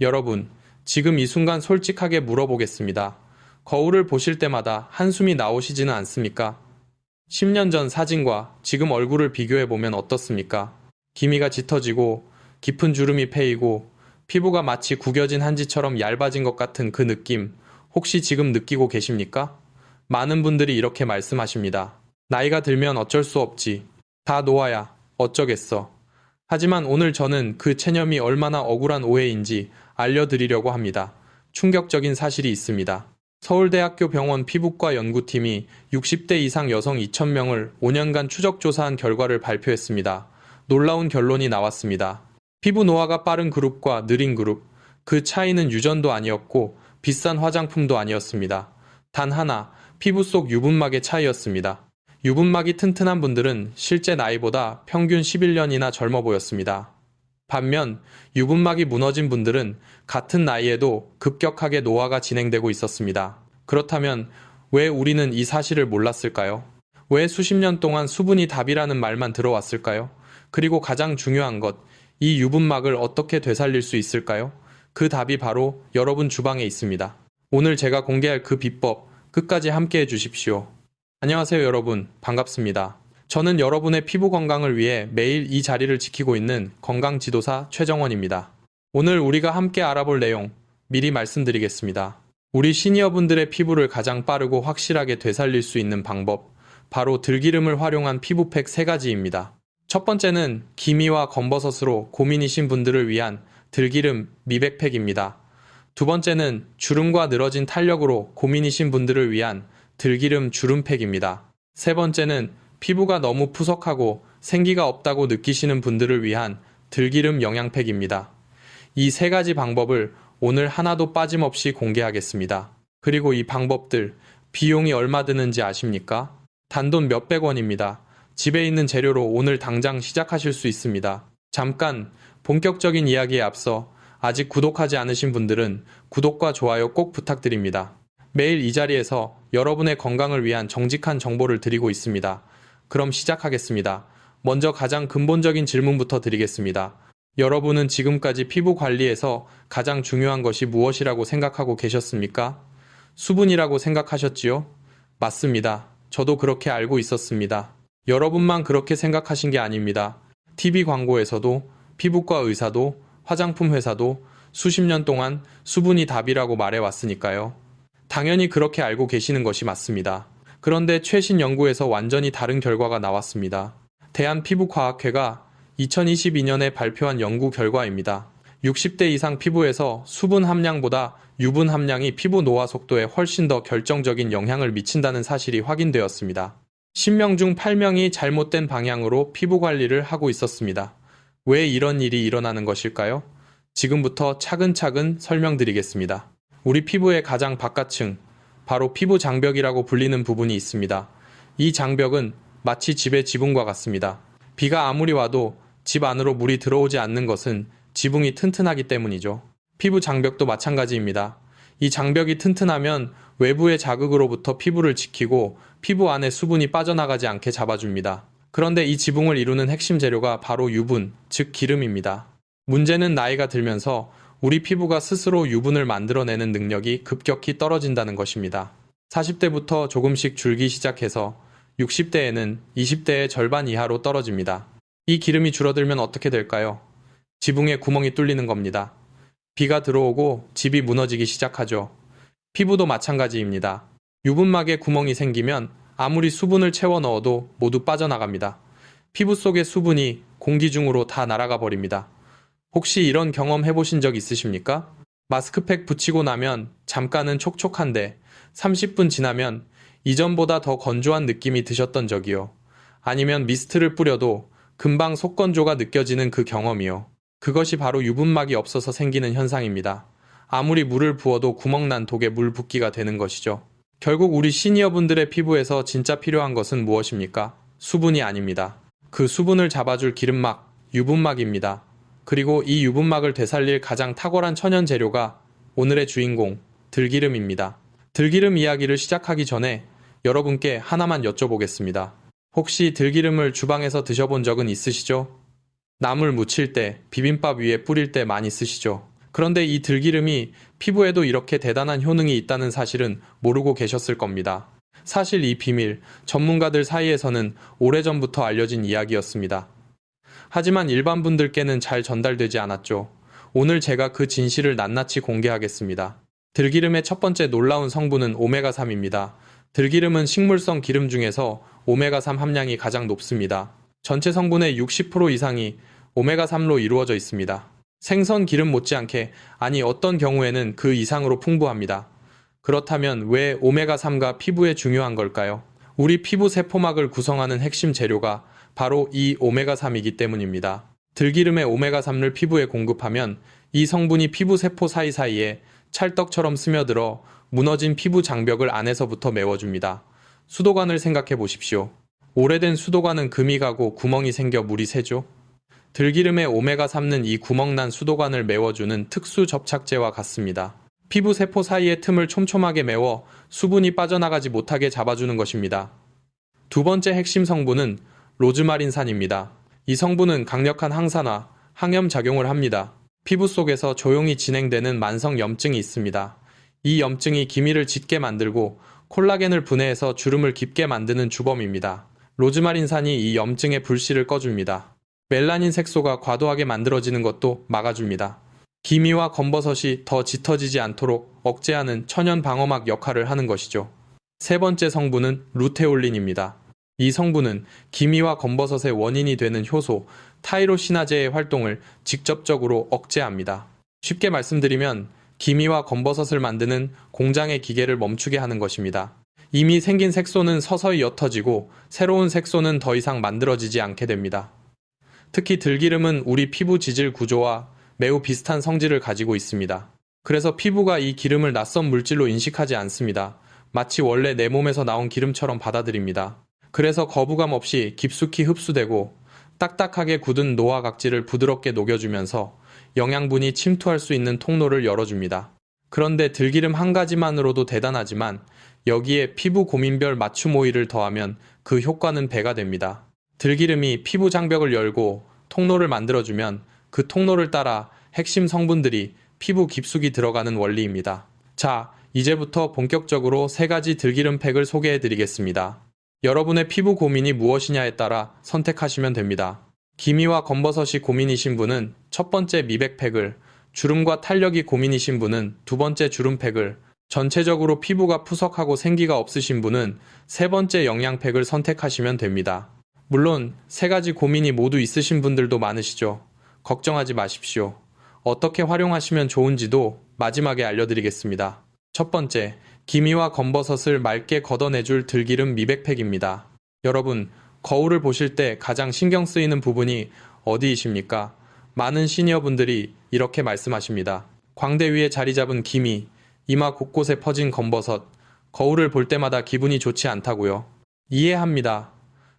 여러분, 지금 이 순간 솔직하게 물어보겠습니다. 거울을 보실 때마다 한숨이 나오시지는 않습니까? 10년 전 사진과 지금 얼굴을 비교해보면 어떻습니까? 기미가 짙어지고 깊은 주름이 패이고 피부가 마치 구겨진 한지처럼 얇아진 것 같은 그 느낌, 혹시 지금 느끼고 계십니까? 많은 분들이 이렇게 말씀하십니다. 나이가 들면 어쩔 수 없지. 다 놓아야 어쩌겠어. 하지만 오늘 저는 그 체념이 얼마나 억울한 오해인지 알려드리려고 합니다. 충격적인 사실이 있습니다. 서울대학교 병원 피부과 연구팀이 60대 이상 여성 2,000명을 5년간 추적 조사한 결과를 발표했습니다. 놀라운 결론이 나왔습니다. 피부 노화가 빠른 그룹과 느린 그룹, 그 차이는 유전도 아니었고 비싼 화장품도 아니었습니다. 단 하나, 피부 속 유분막의 차이였습니다. 유분막이 튼튼한 분들은 실제 나이보다 평균 11년이나 젊어 보였습니다. 반면 유분막이 무너진 분들은 같은 나이에도 급격하게 노화가 진행되고 있었습니다. 그렇다면 왜 우리는 이 사실을 몰랐을까요? 왜 수십 년 동안 수분이 답이라는 말만 들어왔을까요? 그리고 가장 중요한 것, 이 유분막을 어떻게 되살릴 수 있을까요? 그 답이 바로 여러분 주방에 있습니다. 오늘 제가 공개할 그 비법, 끝까지 함께 해주십시오. 안녕하세요 여러분, 반갑습니다. 저는 여러분의 피부 건강을 위해 매일 이 자리를 지키고 있는 건강지도사 최정원입니다. 오늘 우리가 함께 알아볼 내용 미리 말씀드리겠습니다. 우리 시니어분들의 피부를 가장 빠르고 확실하게 되살릴 수 있는 방법, 바로 들기름을 활용한 피부팩 3가지입니다. 첫 번째는 기미와 검버섯으로 고민이신 분들을 위한 들기름 미백팩입니다. 두 번째는 주름과 늘어진 탄력으로 고민이신 분들을 위한 들기름 주름팩입니다. 세 번째는 피부가 너무 푸석하고 생기가 없다고 느끼시는 분들을 위한 들기름 영양팩입니다. 이 3가지 방법을 오늘 하나도 빠짐없이 공개하겠습니다. 그리고 이 방법들 비용이 얼마 드는지 아십니까? 단돈 몇백 원입니다. 집에 있는 재료로 오늘 당장 시작하실 수 있습니다. 잠깐 본격적인 이야기에 앞서 아직 구독하지 않으신 분들은 구독과 좋아요 꼭 부탁드립니다. 매일 이 자리에서 여러분의 건강을 위한 정직한 정보를 드리고 있습니다. 그럼 시작하겠습니다. 먼저 가장 근본적인 질문부터 드리겠습니다. 여러분은 지금까지 피부 관리에서 가장 중요한 것이 무엇이라고 생각하고 계셨습니까? 수분이라고 생각하셨지요? 맞습니다. 저도 그렇게 알고 있었습니다. 여러분만 그렇게 생각하신 게 아닙니다. TV 광고에서도, 피부과 의사도, 화장품 회사도 수십 년 동안 수분이 답이라고 말해왔으니까요. 당연히 그렇게 알고 계시는 것이 맞습니다. 그런데 최신 연구에서 완전히 다른 결과가 나왔습니다. 대한피부과학회가 2022년에 발표한 연구 결과입니다. 60대 이상 피부에서 수분 함량보다 유분 함량이 피부 노화 속도에 훨씬 더 결정적인 영향을 미친다는 사실이 확인되었습니다. 10명 중 8명이 잘못된 방향으로 피부 관리를 하고 있었습니다. 왜 이런 일이 일어나는 것일까요? 지금부터 차근차근 설명드리겠습니다. 우리 피부의 가장 바깥층, 바로 피부 장벽이라고 불리는 부분이 있습니다. 이 장벽은 마치 집의 지붕과 같습니다. 비가 아무리 와도 집 안으로 물이 들어오지 않는 것은 지붕이 튼튼하기 때문이죠. 피부 장벽도 마찬가지입니다. 이 장벽이 튼튼하면 외부의 자극으로부터 피부를 지키고 피부 안에 수분이 빠져나가지 않게 잡아줍니다. 그런데 이 지붕을 이루는 핵심 재료가 바로 유분, 즉 기름입니다. 문제는 나이가 들면서 우리 피부가 스스로 유분을 만들어내는 능력이 급격히 떨어진다는 것입니다. 40대부터 조금씩 줄기 시작해서 60대에는 20대의 절반 이하로 떨어집니다. 이 기름이 줄어들면 어떻게 될까요? 지붕에 구멍이 뚫리는 겁니다. 비가 들어오고 집이 무너지기 시작하죠. 피부도 마찬가지입니다. 유분막에 구멍이 생기면 아무리 수분을 채워 넣어도 모두 빠져나갑니다. 피부 속의 수분이 공기 중으로 다 날아가 버립니다. 혹시 이런 경험 해보신 적 있으십니까? 마스크팩 붙이고 나면 잠깐은 촉촉한데 30분 지나면 이전보다 더 건조한 느낌이 드셨던 적이요. 아니면 미스트를 뿌려도 금방 속건조가 느껴지는 그 경험이요. 그것이 바로 유분막이 없어서 생기는 현상입니다. 아무리 물을 부어도 구멍난 독에 물 붓기가 되는 것이죠. 결국 우리 시니어분들의 피부에서 진짜 필요한 것은 무엇입니까? 수분이 아닙니다. 그 수분을 잡아줄 기름막, 유분막입니다. 그리고 이 유분막을 되살릴 가장 탁월한 천연 재료가 오늘의 주인공, 들기름입니다. 들기름 이야기를 시작하기 전에 여러분께 하나만 여쭤보겠습니다. 혹시 들기름을 주방에서 드셔본 적은 있으시죠? 나물 무칠 때, 비빔밥 위에 뿌릴 때 많이 쓰시죠? 그런데 이 들기름이 피부에도 이렇게 대단한 효능이 있다는 사실은 모르고 계셨을 겁니다. 사실 이 비밀, 전문가들 사이에서는 오래전부터 알려진 이야기였습니다. 하지만 일반 분들께는 잘 전달되지 않았죠. 오늘 제가 그 진실을 낱낱이 공개하겠습니다. 들기름의 첫 번째 놀라운 성분은 오메가3입니다. 들기름은 식물성 기름 중에서 오메가3 함량이 가장 높습니다. 전체 성분의 60% 이상이 오메가3로 이루어져 있습니다. 생선 기름 못지않게, 아니 어떤 경우에는 그 이상으로 풍부합니다. 그렇다면 왜 오메가3가 피부에 중요한 걸까요? 우리 피부 세포막을 구성하는 핵심 재료가 바로 이 오메가3이기 때문입니다. 들기름의 오메가3를 피부에 공급하면 이 성분이 피부 세포 사이사이에 찰떡처럼 스며들어 무너진 피부 장벽을 안에서부터 메워줍니다. 수도관을 생각해 보십시오. 오래된 수도관은 금이 가고 구멍이 생겨 물이 새죠? 들기름의 오메가3는 이 구멍난 수도관을 메워주는 특수 접착제와 같습니다. 피부 세포 사이의 틈을 촘촘하게 메워 수분이 빠져나가지 못하게 잡아주는 것입니다. 두 번째 핵심 성분은 로즈마린산입니다. 이 성분은 강력한 항산화, 항염 작용을 합니다. 피부 속에서 조용히 진행되는 만성 염증이 있습니다. 이 염증이 기미를 짙게 만들고 콜라겐을 분해해서 주름을 깊게 만드는 주범입니다. 로즈마린산이 이 염증의 불씨를 꺼줍니다. 멜라닌 색소가 과도하게 만들어지는 것도 막아줍니다. 기미와 검버섯이 더 짙어지지 않도록 억제하는 천연 방어막 역할을 하는 것이죠. 세 번째 성분은 루테올린입니다. 이 성분은 기미와 검버섯의 원인이 되는 효소 타이로시나제의 활동을 직접적으로 억제합니다. 쉽게 말씀드리면 기미와 검버섯을 만드는 공장의 기계를 멈추게 하는 것입니다. 이미 생긴 색소는 서서히 옅어지고 새로운 색소는 더 이상 만들어지지 않게 됩니다. 특히 들기름은 우리 피부 지질 구조와 매우 비슷한 성질을 가지고 있습니다. 그래서 피부가 이 기름을 낯선 물질로 인식하지 않습니다. 마치 원래 내 몸에서 나온 기름처럼 받아들입니다. 그래서 거부감 없이 깊숙이 흡수되고 딱딱하게 굳은 노화 각질을 부드럽게 녹여주면서 영양분이 침투할 수 있는 통로를 열어줍니다. 그런데 들기름 한 가지만으로도 대단하지만 여기에 피부 고민별 맞춤 오일을 더하면 그 효과는 배가 됩니다. 들기름이 피부 장벽을 열고 통로를 만들어주면 그 통로를 따라 핵심 성분들이 피부 깊숙이 들어가는 원리입니다. 자, 이제부터 본격적으로 3가지 들기름 팩을 소개해드리겠습니다. 여러분의 피부 고민이 무엇이냐에 따라 선택하시면 됩니다. 기미와 검버섯이 고민이신 분은 첫 번째 미백팩을, 주름과 탄력이 고민이신 분은 두 번째 주름팩을, 전체적으로 피부가 푸석하고 생기가 없으신 분은 세 번째 영양팩을 선택하시면 됩니다. 물론 3가지 고민이 모두 있으신 분들도 많으시죠. 걱정하지 마십시오. 어떻게 활용하시면 좋은지도 마지막에 알려드리겠습니다. 첫 번째, 기미와 검버섯을 맑게 걷어내줄 들기름 미백팩입니다. 여러분, 거울을 보실 때 가장 신경 쓰이는 부분이 어디이십니까? 많은 시니어분들이 이렇게 말씀하십니다. 광대 위에 자리 잡은 기미, 이마 곳곳에 퍼진 검버섯, 거울을 볼 때마다 기분이 좋지 않다고요. 이해합니다.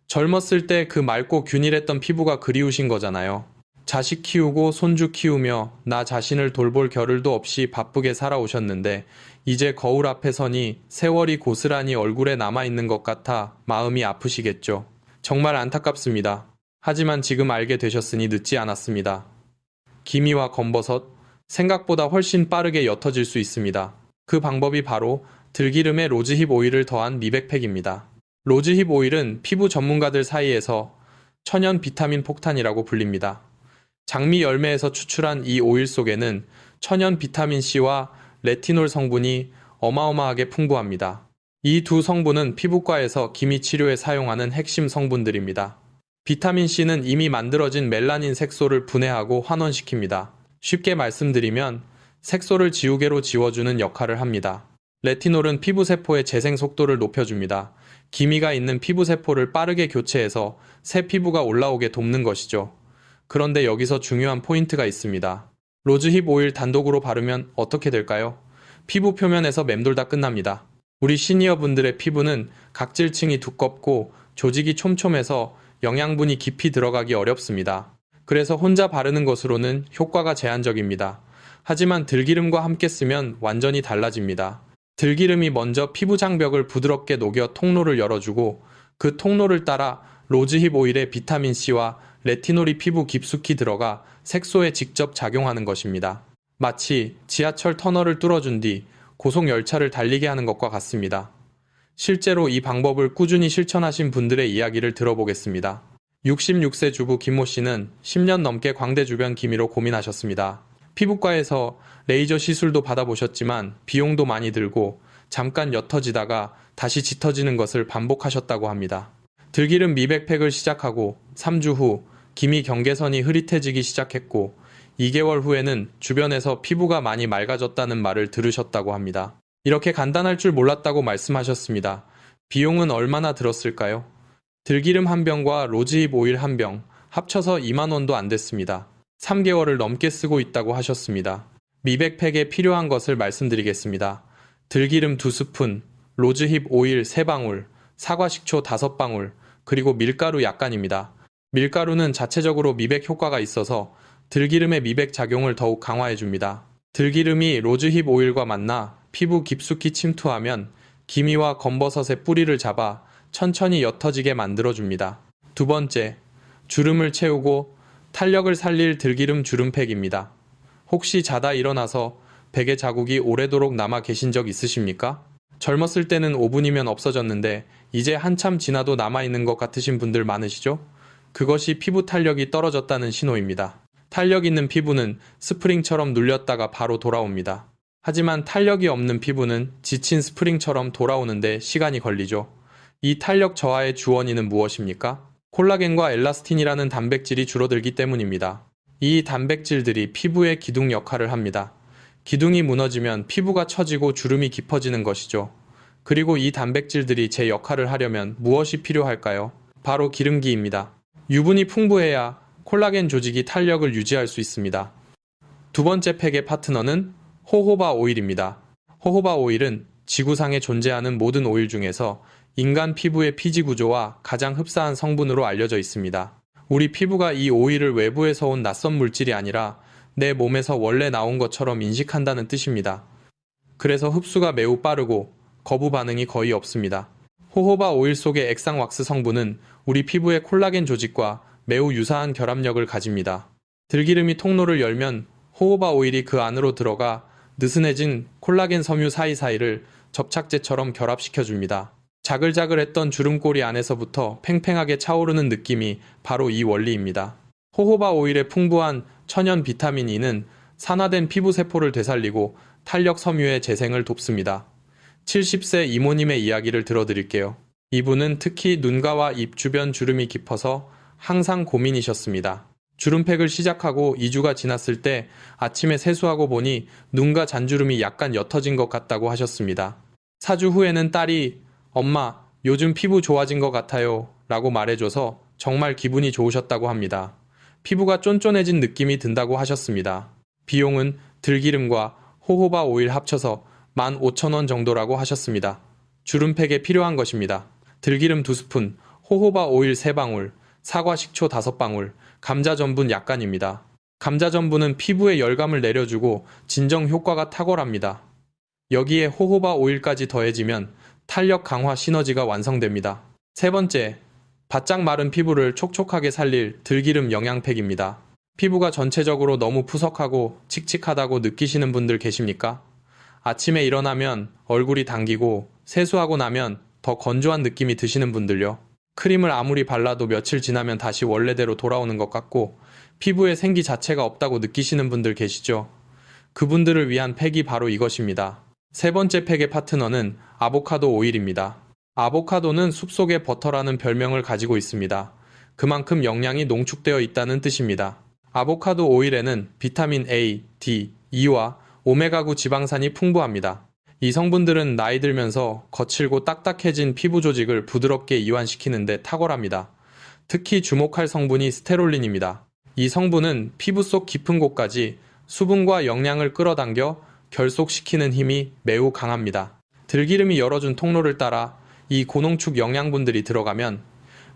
젊었을 때 그 맑고 균일했던 피부가 그리우신 거잖아요. 자식 키우고 손주 키우며 나 자신을 돌볼 겨를도 없이 바쁘게 살아오셨는데 이제 거울 앞에 서니 세월이 고스란히 얼굴에 남아있는 것 같아 마음이 아프시겠죠. 정말 안타깝습니다. 하지만 지금 알게 되셨으니 늦지 않았습니다. 기미와 검버섯, 생각보다 훨씬 빠르게 옅어질 수 있습니다. 그 방법이 바로 들기름에 로즈힙 오일을 더한 미백팩입니다. 로즈힙 오일은 피부 전문가들 사이에서 천연 비타민 폭탄이라고 불립니다. 장미 열매에서 추출한 이 오일 속에는 천연 비타민C와 레티놀 성분이 어마어마하게 풍부합니다. 이 두 성분은 피부과에서 기미 치료에 사용하는 핵심 성분들입니다. 비타민C는 이미 만들어진 멜라닌 색소를 분해하고 환원시킵니다. 쉽게 말씀드리면 색소를 지우개로 지워주는 역할을 합니다. 레티놀은 피부세포의 재생 속도를 높여줍니다. 기미가 있는 피부세포를 빠르게 교체해서 새 피부가 올라오게 돕는 것이죠. 그런데 여기서 중요한 포인트가 있습니다. 로즈힙 오일 단독으로 바르면 어떻게 될까요? 피부 표면에서 맴돌다 끝납니다. 우리 시니어분들의 피부는 각질층이 두껍고 조직이 촘촘해서 영양분이 깊이 들어가기 어렵습니다. 그래서 혼자 바르는 것으로는 효과가 제한적입니다. 하지만 들기름과 함께 쓰면 완전히 달라집니다. 들기름이 먼저 피부 장벽을 부드럽게 녹여 통로를 열어주고 그 통로를 따라 로즈힙 오일의 비타민C와 레티놀이 피부 깊숙이 들어가 색소에 직접 작용하는 것입니다. 마치 지하철 터널을 뚫어준 뒤 고속 열차를 달리게 하는 것과 같습니다. 실제로 이 방법을 꾸준히 실천하신 분들의 이야기를 들어보겠습니다. 66세 주부 김모 씨는 10년 넘게 광대 주변 기미로 고민하셨습니다. 피부과에서 레이저 시술도 받아보셨지만 비용도 많이 들고 잠깐 옅어지다가 다시 짙어지는 것을 반복하셨다고 합니다. 들기름 미백팩을 시작하고 3주 후 기미 경계선이 흐릿해지기 시작했고 2개월 후에는 주변에서 피부가 많이 맑아졌다는 말을 들으셨다고 합니다. 이렇게 간단할 줄 몰랐다고 말씀하셨습니다. 비용은 얼마나 들었을까요? 들기름 한 병과 로즈힙 오일 한 병, 합쳐서 2만 원도 안 됐습니다. 3개월을 넘게 쓰고 있다고 하셨습니다. 미백팩에 필요한 것을 말씀드리겠습니다. 들기름 2스푼, 로즈힙 오일 3방울, 사과식초 5방울, 그리고 밀가루 약간입니다. 밀가루는 자체적으로 미백 효과가 있어서 들기름의 미백 작용을 더욱 강화해줍니다. 들기름이 로즈힙 오일과 만나 피부 깊숙이 침투하면 기미와 검버섯의 뿌리를 잡아 천천히 옅어지게 만들어줍니다. 두 번째, 주름을 채우고 탄력을 살릴 들기름 주름팩입니다. 혹시 자다 일어나서 베개 자국이 오래도록 남아 계신 적 있으십니까? 젊었을 때는 5분이면 없어졌는데 이제 한참 지나도 남아있는 것 같으신 분들 많으시죠? 그것이 피부 탄력이 떨어졌다는 신호입니다. 탄력 있는 피부는 스프링처럼 눌렸다가 바로 돌아옵니다. 하지만 탄력이 없는 피부는 지친 스프링처럼 돌아오는데 시간이 걸리죠. 이 탄력 저하의 주원인은 무엇입니까? 콜라겐과 엘라스틴이라는 단백질이 줄어들기 때문입니다. 이 단백질들이 피부의 기둥 역할을 합니다. 기둥이 무너지면 피부가 처지고 주름이 깊어지는 것이죠. 그리고 이 단백질들이 제 역할을 하려면 무엇이 필요할까요? 바로 기름기입니다. 유분이 풍부해야 콜라겐 조직이 탄력을 유지할 수 있습니다. 두 번째 팩의 파트너는 호호바 오일입니다. 호호바 오일은 지구상에 존재하는 모든 오일 중에서 인간 피부의 피지 구조와 가장 흡사한 성분으로 알려져 있습니다. 우리 피부가 이 오일을 외부에서 온 낯선 물질이 아니라 내 몸에서 원래 나온 것처럼 인식한다는 뜻입니다. 그래서 흡수가 매우 빠르고 거부 반응이 거의 없습니다. 호호바 오일 속의 액상 왁스 성분은 우리 피부의 콜라겐 조직과 매우 유사한 결합력을 가집니다. 들기름이 통로를 열면 호호바 오일이 그 안으로 들어가 느슨해진 콜라겐 섬유 사이사이를 접착제처럼 결합시켜줍니다. 자글자글했던 주름꼬리 안에서부터 팽팽하게 차오르는 느낌이 바로 이 원리입니다. 호호바 오일의 풍부한 천연 비타민 E는 산화된 피부세포를 되살리고 탄력 섬유의 재생을 돕습니다. 70세 이모님의 이야기를 들어드릴게요. 이분은 특히 눈가와 입 주변 주름이 깊어서 항상 고민이셨습니다. 주름팩을 시작하고 2주가 지났을 때 아침에 세수하고 보니 눈가 잔주름이 약간 옅어진 것 같다고 하셨습니다. 4주 후에는 딸이 "엄마, 요즘 피부 좋아진 것 같아요 라고 말해줘서 정말 기분이 좋으셨다고 합니다. 피부가 쫀쫀해진 느낌이 든다고 하셨습니다. 비용은 들기름과 호호바 오일 합쳐서 15,000원 정도라고 하셨습니다. 주름팩에 필요한 것입니다. 들기름 2스푼, 호호바 오일 3방울, 사과 식초 5방울, 감자 전분 약간입니다. 감자 전분은 피부에 열감을 내려주고 진정 효과가 탁월합니다. 여기에 호호바 오일까지 더해지면 탄력 강화 시너지가 완성됩니다. 세 번째, 바짝 마른 피부를 촉촉하게 살릴 들기름 영양팩입니다. 피부가 전체적으로 너무 푸석하고 칙칙하다고 느끼시는 분들 계십니까? 아침에 일어나면 얼굴이 당기고 세수하고 나면 더 건조한 느낌이 드시는 분들요. 크림을 아무리 발라도 며칠 지나면 다시 원래대로 돌아오는 것 같고 피부에 생기 자체가 없다고 느끼시는 분들 계시죠? 그분들을 위한 팩이 바로 이것입니다. 세 번째 팩의 파트너는 아보카도 오일입니다. 아보카도는 숲속의 버터라는 별명을 가지고 있습니다. 그만큼 영양이 농축되어 있다는 뜻입니다. 아보카도 오일에는 비타민 A, D, E와 오메가9 지방산이 풍부합니다. 이 성분들은 나이 들면서 거칠고 딱딱해진 피부 조직을 부드럽게 이완시키는 데 탁월합니다. 특히 주목할 성분이 스테롤린입니다. 이 성분은 피부 속 깊은 곳까지 수분과 영양을 끌어당겨 결속시키는 힘이 매우 강합니다. 들기름이 열어준 통로를 따라 이 고농축 영양분들이 들어가면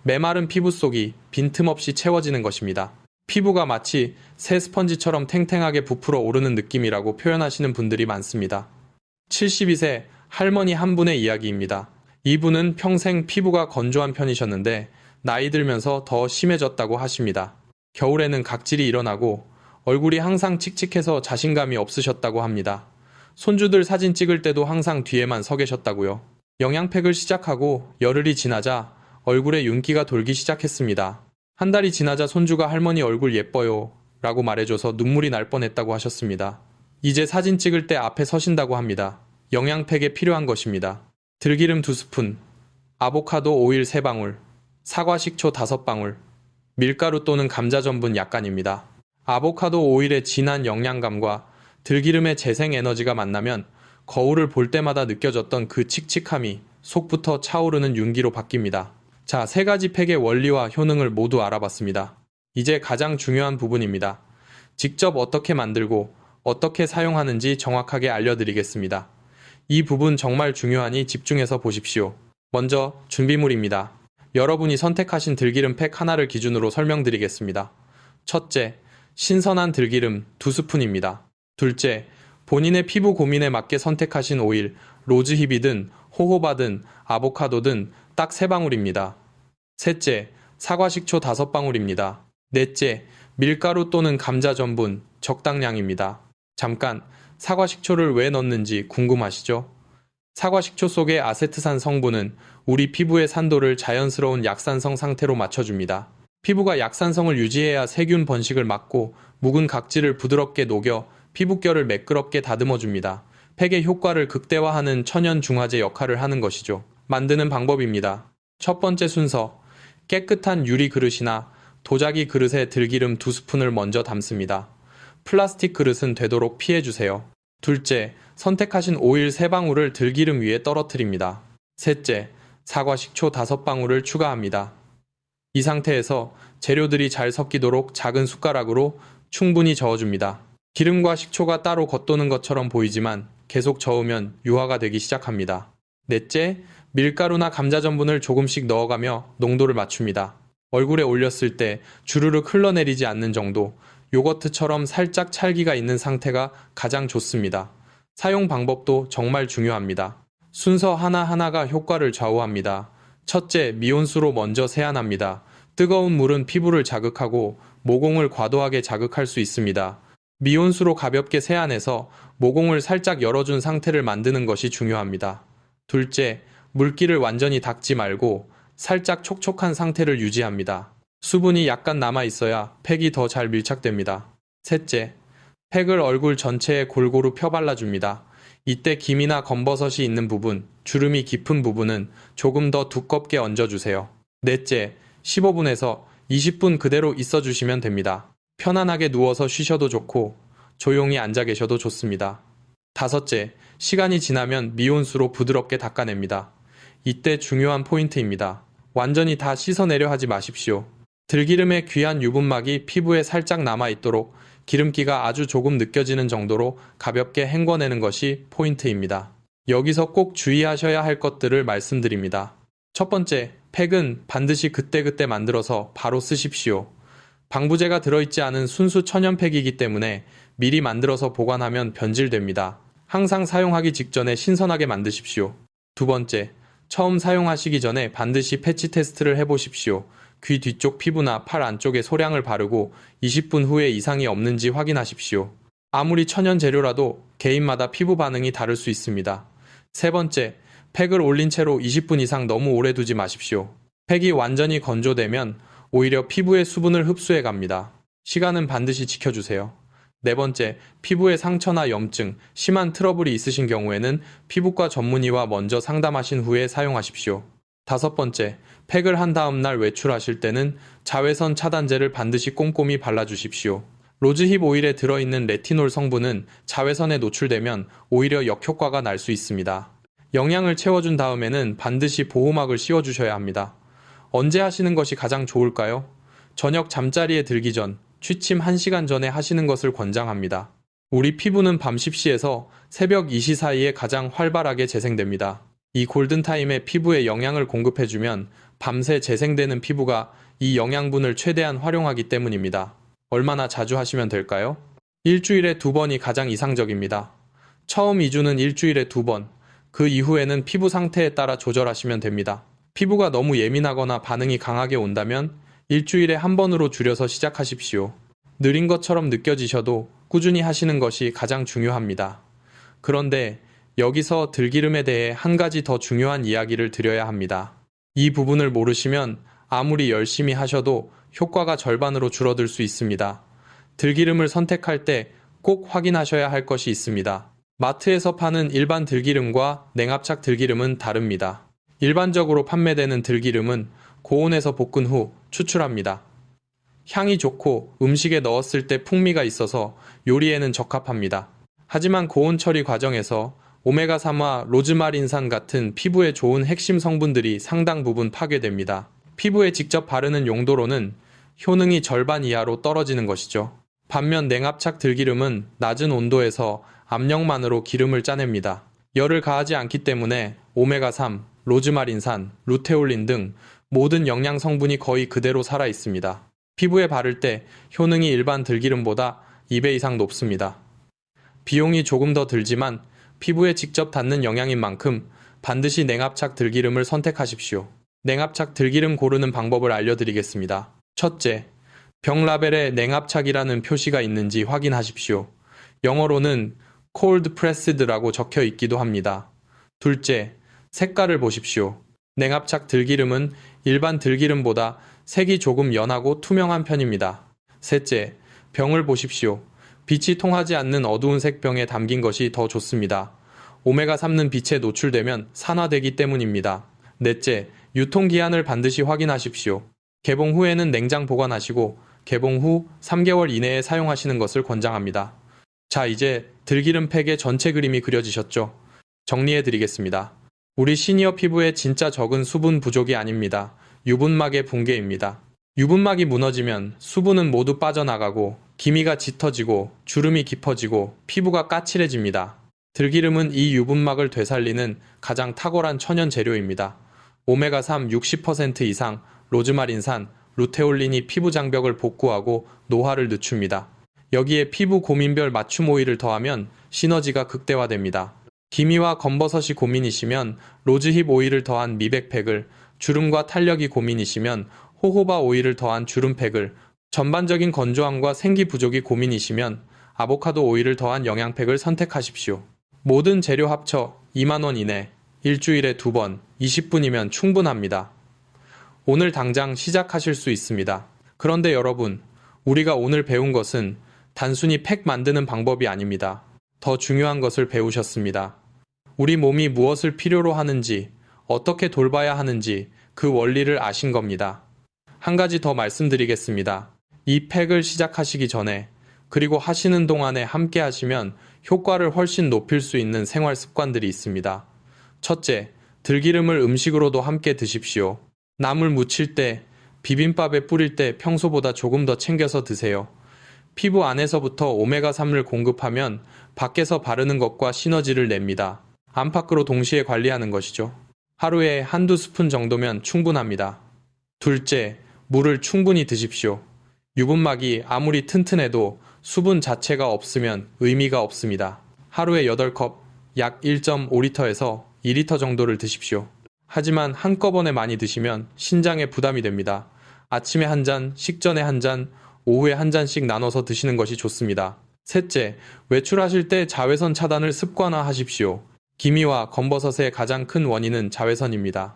메마른 피부 속이 빈틈없이 채워지는 것입니다. 피부가 마치 새 스펀지처럼 탱탱하게 부풀어 오르는 느낌이라고 표현하시는 분들이 많습니다. 72세 할머니 한 분의 이야기입니다. 이분은 평생 피부가 건조한 편이셨는데 나이 들면서 더 심해졌다고 하십니다. 겨울에는 각질이 일어나고 얼굴이 항상 칙칙해서 자신감이 없으셨다고 합니다. 손주들 사진 찍을 때도 항상 뒤에만 서 계셨다고요. 영양팩을 시작하고 열흘이 지나자 얼굴에 윤기가 돌기 시작했습니다. 한 달이 지나자 손주가 할머니 얼굴 예뻐요 라고 말해줘서 눈물이 날 뻔했다고 하셨습니다. 이제 사진 찍을 때 앞에 서신다고 합니다. 영양팩에 필요한 것입니다. 들기름 2스푼, 아보카도 오일 3방울, 사과 식초 5방울, 밀가루 또는 감자 전분 약간입니다. 아보카도 오일의 진한 영양감과 들기름의 재생 에너지가 만나면 거울을 볼 때마다 느껴졌던 그 칙칙함이 속부터 차오르는 윤기로 바뀝니다. 자, 3가지 팩의 원리와 효능을 모두 알아봤습니다. 이제 가장 중요한 부분입니다. 직접 어떻게 만들고 어떻게 사용하는지 정확하게 알려드리겠습니다. 이 부분 정말 중요하니 집중해서 보십시오. 먼저 준비물입니다. 여러분이 선택하신 들기름 팩 하나를 기준으로 설명드리겠습니다. 첫째, 신선한 들기름 2스푼입니다. 둘째, 본인의 피부 고민에 맞게 선택하신 오일, 로즈힙이든 호호바든 아보카도든 딱 3방울입니다. 셋째, 사과식초 5방울입니다. 넷째, 밀가루 또는 감자 전분 적당량입니다. 잠깐, 사과식초를 왜 넣는지 궁금하시죠? 사과식초 속의 아세트산 성분은 우리 피부의 산도를 자연스러운 약산성 상태로 맞춰줍니다. 피부가 약산성을 유지해야 세균 번식을 막고 묵은 각질을 부드럽게 녹여 피부결을 매끄럽게 다듬어줍니다. 팩의 효과를 극대화하는 천연 중화제 역할을 하는 것이죠. 만드는 방법입니다. 첫 번째 순서, 깨끗한 유리 그릇이나 도자기 그릇에 들기름 2스푼을 먼저 담습니다. 플라스틱 그릇은 되도록 피해주세요. 둘째, 선택하신 오일 3방울을 들기름 위에 떨어뜨립니다. 셋째, 사과 식초 5방울을 추가합니다. 이 상태에서 재료들이 잘 섞이도록 작은 숟가락으로 충분히 저어줍니다. 기름과 식초가 따로 겉도는 것처럼 보이지만 계속 저으면 유화가 되기 시작합니다. 넷째, 밀가루나 감자 전분을 조금씩 넣어가며 농도를 맞춥니다. 얼굴에 올렸을 때 주르륵 흘러내리지 않는 정도, 요거트처럼 살짝 찰기가 있는 상태가 가장 좋습니다. 사용 방법도 정말 중요합니다. 순서 하나하나가 효과를 좌우합니다. 첫째, 미온수로 먼저 세안합니다. 뜨거운 물은 피부를 자극하고 모공을 과도하게 자극할 수 있습니다. 미온수로 가볍게 세안해서 모공을 살짝 열어준 상태를 만드는 것이 중요합니다. 둘째, 물기를 완전히 닦지 말고 살짝 촉촉한 상태를 유지합니다. 수분이 약간 남아있어야 팩이 더 잘 밀착됩니다. 셋째, 팩을 얼굴 전체에 골고루 펴발라줍니다. 이때 김이나 검버섯이 있는 부분, 주름이 깊은 부분은 조금 더 두껍게 얹어주세요. 넷째, 15분에서 20분 그대로 있어주시면 됩니다. 편안하게 누워서 쉬셔도 좋고 조용히 앉아 계셔도 좋습니다. 다섯째, 시간이 지나면 미온수로 부드럽게 닦아냅니다. 이때 중요한 포인트입니다. 완전히 다 씻어내려 하지 마십시오. 들기름의 귀한 유분막이 피부에 살짝 남아있도록 기름기가 아주 조금 느껴지는 정도로 가볍게 헹궈내는 것이 포인트입니다. 여기서 꼭 주의하셔야 할 것들을 말씀드립니다. 첫 번째, 팩은 반드시 그때그때 만들어서 바로 쓰십시오. 방부제가 들어있지 않은 순수 천연팩이기 때문에 미리 만들어서 보관하면 변질됩니다. 항상 사용하기 직전에 신선하게 만드십시오. 두 번째, 처음 사용하시기 전에 반드시 패치 테스트를 해보십시오. 귀 뒤쪽 피부나 팔 안쪽에 소량을 바르고 20분 후에 이상이 없는지 확인하십시오. 아무리 천연 재료라도 개인마다 피부 반응이 다를 수 있습니다. 세 번째, 팩을 올린 채로 20분 이상 너무 오래 두지 마십시오. 팩이 완전히 건조되면 오히려 피부의 수분을 흡수해 갑니다. 시간은 반드시 지켜주세요. 네 번째, 피부에 상처나 염증, 심한 트러블이 있으신 경우에는 피부과 전문의와 먼저 상담하신 후에 사용하십시오. 다섯 번째, 팩을 한 다음 날 외출하실 때는 자외선 차단제를 반드시 꼼꼼히 발라주십시오. 로즈힙 오일에 들어있는 레티놀 성분은 자외선에 노출되면 오히려 역효과가 날 수 있습니다. 영양을 채워준 다음에는 반드시 보호막을 씌워주셔야 합니다. 언제 하시는 것이 가장 좋을까요? 저녁 잠자리에 들기 전, 취침 1시간 전에 하시는 것을 권장합니다. 우리 피부는 밤 10시에서 새벽 2시 사이에 가장 활발하게 재생됩니다. 이 골든타임에 피부에 영양을 공급해주면 밤새 재생되는 피부가 이 영양분을 최대한 활용하기 때문입니다. 얼마나 자주 하시면 될까요? 일주일에 2번이 가장 이상적입니다. 처음 2주는 일주일에 2번, 그 이후에는 피부 상태에 따라 조절하시면 됩니다. 피부가 너무 예민하거나 반응이 강하게 온다면 일주일에 1번으로 줄여서 시작하십시오. 느린 것처럼 느껴지셔도 꾸준히 하시는 것이 가장 중요합니다. 그런데 여기서 들기름에 대해 한 가지 더 중요한 이야기를 드려야 합니다. 이 부분을 모르시면 아무리 열심히 하셔도 효과가 절반으로 줄어들 수 있습니다. 들기름을 선택할 때 꼭 확인하셔야 할 것이 있습니다. 마트에서 파는 일반 들기름과 냉압착 들기름은 다릅니다. 일반적으로 판매되는 들기름은 고온에서 볶은 후 추출합니다. 향이 좋고 음식에 넣었을 때 풍미가 있어서 요리에는 적합합니다. 하지만 고온 처리 과정에서 오메가3와 로즈마린산 같은 피부에 좋은 핵심 성분들이 상당 부분 파괴됩니다. 피부에 직접 바르는 용도로는 효능이 절반 이하로 떨어지는 것이죠. 반면 냉압착 들기름은 낮은 온도에서 압력만으로 기름을 짜냅니다. 열을 가하지 않기 때문에 오메가3, 로즈마린산, 루테올린 등 모든 영양 성분이 거의 그대로 살아 있습니다. 피부에 바를 때 효능이 일반 들기름보다 2배 이상 높습니다. 비용이 조금 더 들지만 피부에 직접 닿는 영양인 만큼 반드시 냉압착 들기름을 선택하십시오. 냉압착 들기름 고르는 방법을 알려드리겠습니다. 첫째, 병 라벨에 냉압착이라는 표시가 있는지 확인하십시오. 영어로는 cold pressed라고 적혀 있기도 합니다. 둘째, 색깔을 보십시오. 냉압착 들기름은 일반 들기름보다 색이 조금 연하고 투명한 편입니다. 셋째, 병을 보십시오. 빛이 통하지 않는 어두운 색병에 담긴 것이 더 좋습니다. 오메가3는 빛에 노출되면 산화되기 때문입니다. 넷째, 유통기한을 반드시 확인하십시오. 개봉 후에는 냉장 보관하시고 개봉 후 3개월 이내에 사용하시는 것을 권장합니다. 자, 이제 들기름 팩의 전체 그림이 그려지셨죠? 정리해드리겠습니다. 우리 시니어 피부에 진짜 적은 수분 부족이 아닙니다. 유분막의 붕괴입니다. 유분막이 무너지면 수분은 모두 빠져나가고 기미가 짙어지고 주름이 깊어지고 피부가 까칠해집니다. 들기름은 이 유분막을 되살리는 가장 탁월한 천연 재료입니다. 오메가3 60% 이상, 로즈마린산, 루테올린이 피부 장벽을 복구하고 노화를 늦춥니다. 여기에 피부 고민별 맞춤 오일을 더하면 시너지가 극대화됩니다. 기미와 검버섯이 고민이시면 로즈힙 오일을 더한 미백팩을, 주름과 탄력이 고민이시면 호호바 오일을 더한 주름팩을, 전반적인 건조함과 생기 부족이 고민이시면 아보카도 오일을 더한 영양팩을 선택하십시오. 모든 재료 합쳐 2만원 이내, 일주일에 2번, 20분이면 충분합니다. 오늘 당장 시작하실 수 있습니다. 그런데 여러분, 우리가 오늘 배운 것은 단순히 팩 만드는 방법이 아닙니다. 더 중요한 것을 배우셨습니다. 우리 몸이 무엇을 필요로 하는지, 어떻게 돌봐야 하는지 그 원리를 아신 겁니다. 한 가지 더 말씀드리겠습니다. 이 팩을 시작하시기 전에, 그리고 하시는 동안에 함께 하시면 효과를 훨씬 높일 수 있는 생활 습관들이 있습니다. 첫째, 들기름을 음식으로도 함께 드십시오. 나물 무칠 때, 비빔밥에 뿌릴 때 평소보다 조금 더 챙겨서 드세요. 피부 안에서부터 오메가3를 공급하면 밖에서 바르는 것과 시너지를 냅니다. 안팎으로 동시에 관리하는 것이죠. 하루에 한두 스푼 정도면 충분합니다. 둘째, 물을 충분히 드십시오. 유분막이 아무리 튼튼해도 수분 자체가 없으면 의미가 없습니다. 하루에 8컵, 약 1.5리터에서 2리터 정도를 드십시오. 하지만 한꺼번에 많이 드시면 신장에 부담이 됩니다. 아침에 한 잔, 식전에 한 잔, 오후에 한 잔씩 나눠서 드시는 것이 좋습니다. 셋째, 외출하실 때 자외선 차단을 습관화하십시오. 기미와 검버섯의 가장 큰 원인은 자외선입니다.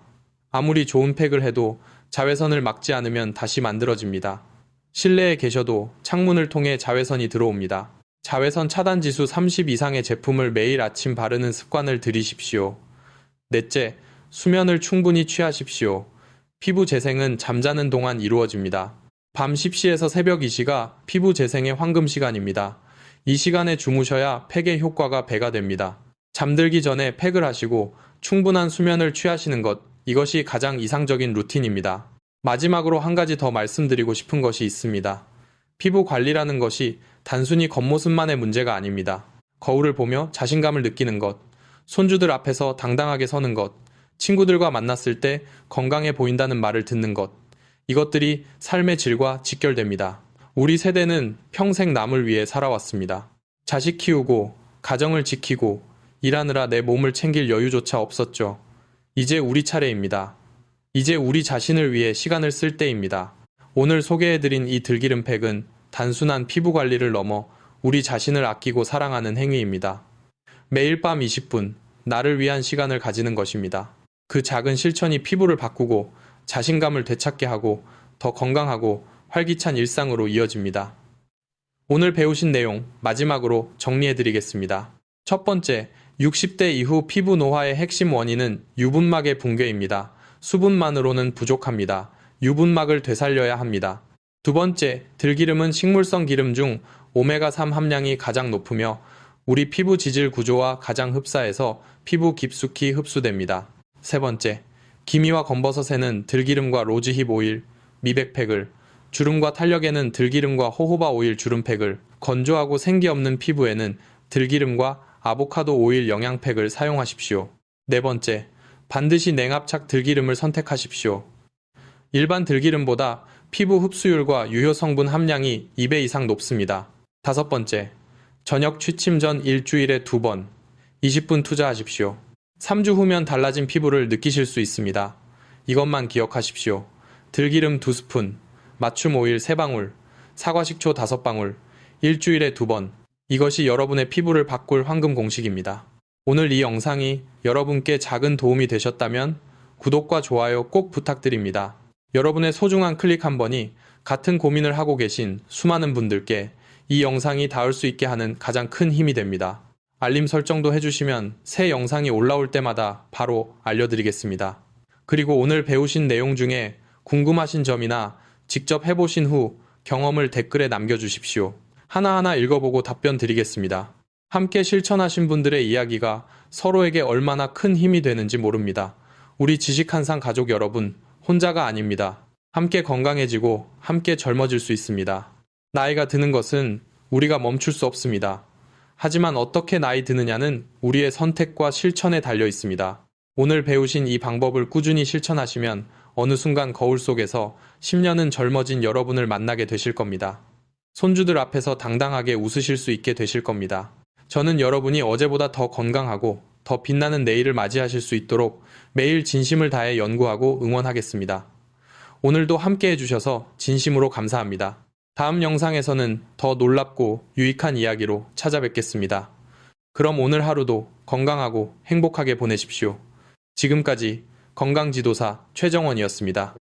아무리 좋은 팩을 해도 자외선을 막지 않으면 다시 만들어집니다. 실내에 계셔도 창문을 통해 자외선이 들어옵니다. 자외선 차단 지수 30 이상의 제품을 매일 아침 바르는 습관을 들이십시오. 넷째, 수면을 충분히 취하십시오. 피부 재생은 잠자는 동안 이루어집니다. 밤 10시에서 새벽 2시가 피부 재생의 황금 시간입니다. 이 시간에 주무셔야 팩의 효과가 배가 됩니다. 잠들기 전에 팩을 하시고 충분한 수면을 취하시는 것, 이것이 가장 이상적인 루틴입니다. 마지막으로 한 가지 더 말씀드리고 싶은 것이 있습니다. 피부 관리라는 것이 단순히 겉모습만의 문제가 아닙니다. 거울을 보며 자신감을 느끼는 것, 손주들 앞에서 당당하게 서는 것, 친구들과 만났을 때 건강해 보인다는 말을 듣는 것, 이것들이 삶의 질과 직결됩니다. 우리 세대는 평생 남을 위해 살아왔습니다. 자식 키우고, 가정을 지키고, 일하느라 내 몸을 챙길 여유조차 없었죠. 이제 우리 차례입니다. 이제 우리 자신을 위해 시간을 쓸 때입니다. 오늘 소개해드린 이 들기름 팩은 단순한 피부 관리를 넘어 우리 자신을 아끼고 사랑하는 행위입니다. 매일 밤 20분, 나를 위한 시간을 가지는 것입니다. 그 작은 실천이 피부를 바꾸고 자신감을 되찾게 하고 더 건강하고 활기찬 일상으로 이어집니다. 오늘 배우신 내용 마지막으로 정리해드리겠습니다. 첫 번째, 60대 이후 피부 노화의 핵심 원인은 유분막의 붕괴입니다. 수분만으로는 부족합니다. 유분막을 되살려야 합니다. 두 번째, 들기름은 식물성 기름 중 오메가3 함량이 가장 높으며 우리 피부 지질 구조와 가장 흡사해서 피부 깊숙이 흡수됩니다. 세 번째, 기미와 검버섯에는 들기름과 로즈힙 오일, 미백팩을, 주름과 탄력에는 들기름과 호호바 오일 주름팩을, 건조하고 생기 없는 피부에는 들기름과 아보카도 오일 영양팩을 사용하십시오. 네 번째, 반드시 냉압착 들기름을 선택하십시오. 일반 들기름보다 피부 흡수율과 유효 성분 함량이 2배 이상 높습니다. 다섯 번째, 저녁 취침 전 일주일에 2번, 20분 투자하십시오. 3주 후면 달라진 피부를 느끼실 수 있습니다. 이것만 기억하십시오. 들기름 2스푼, 맞춤 오일 3방울, 사과식초 5방울, 일주일에 2번. 이것이 여러분의 피부를 바꿀 황금 공식입니다. 오늘 이 영상이 여러분께 작은 도움이 되셨다면 구독과 좋아요 꼭 부탁드립니다. 여러분의 소중한 클릭 한 번이 같은 고민을 하고 계신 수많은 분들께 이 영상이 닿을 수 있게 하는 가장 큰 힘이 됩니다. 알림 설정도 해주시면 새 영상이 올라올 때마다 바로 알려드리겠습니다. 그리고 오늘 배우신 내용 중에 궁금하신 점이나 직접 해보신 후 경험을 댓글에 남겨주십시오. 하나하나 읽어보고 답변 드리겠습니다. 함께 실천하신 분들의 이야기가 서로에게 얼마나 큰 힘이 되는지 모릅니다. 우리 지식한상 가족 여러분, 혼자가 아닙니다. 함께 건강해지고 함께 젊어질 수 있습니다. 나이가 드는 것은 우리가 멈출 수 없습니다. 하지만 어떻게 나이 드느냐는 우리의 선택과 실천에 달려 있습니다. 오늘 배우신 이 방법을 꾸준히 실천하시면 어느 순간 거울 속에서 10년은 젊어진 여러분을 만나게 되실 겁니다. 손주들 앞에서 당당하게 웃으실 수 있게 되실 겁니다. 저는 여러분이 어제보다 더 건강하고 더 빛나는 내일을 맞이하실 수 있도록 매일 진심을 다해 연구하고 응원하겠습니다. 오늘도 함께 해주셔서 진심으로 감사합니다. 다음 영상에서는 더 놀랍고 유익한 이야기로 찾아뵙겠습니다. 그럼 오늘 하루도 건강하고 행복하게 보내십시오. 지금까지 건강지도사 최정원이었습니다.